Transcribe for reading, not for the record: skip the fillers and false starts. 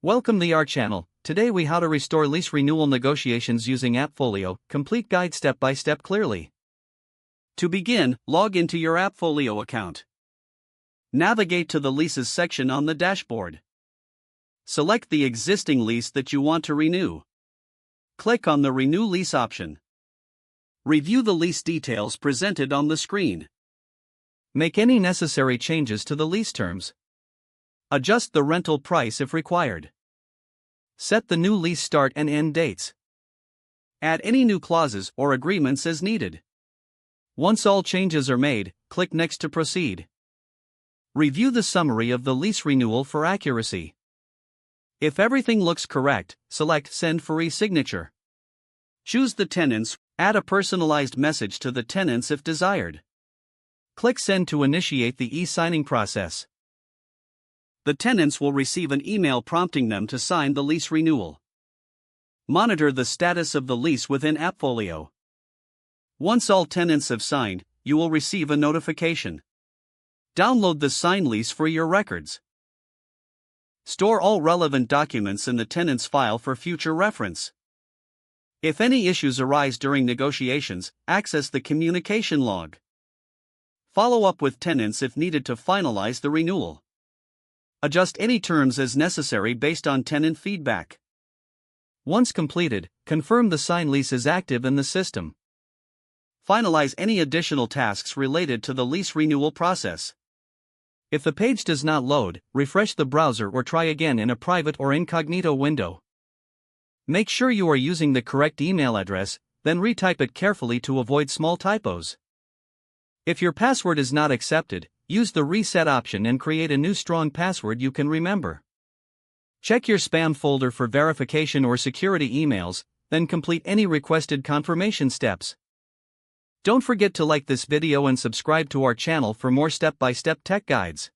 Welcome to our channel. Today we how to restore lease renewal negotiations using AppFolio, complete guide step by step clearly. To begin, log into your AppFolio account. Navigate to the Leases section on the dashboard. Select the existing lease that you want to renew. Click on the Renew Lease option. Review the lease details presented on the screen. Make any necessary changes to the lease terms. Adjust the rental price if required. Set the new lease start and end dates. Add any new clauses or agreements as needed. Once all changes are made, click Next to proceed. Review the summary of the lease renewal for accuracy. If everything looks correct, select Send for e-signature. Choose the tenants, add a personalized message to the tenants if desired. Click Send to initiate the e-signing process. The tenants will receive an email prompting them to sign the lease renewal. Monitor the status of the lease within AppFolio. Once all tenants have signed, you will receive a notification. Download the signed lease for your records. Store all relevant documents in the tenant's file for future reference. If any issues arise during negotiations, access the communication log. Follow up with tenants if needed to finalize the renewal. Adjust any terms as necessary based on tenant feedback. Once completed, confirm the signed lease is active in the system. Finalize any additional tasks related to the lease renewal process. If the page does not load, refresh the browser or try again in a private or incognito window. Make sure you are using the correct email address, then retype it carefully to avoid small typos. If your password is not accepted, use the reset option and create a new strong password you can remember. Check your spam folder for verification or security emails, then complete any requested confirmation steps. Don't forget to like this video and subscribe to our channel for more step-by-step tech guides.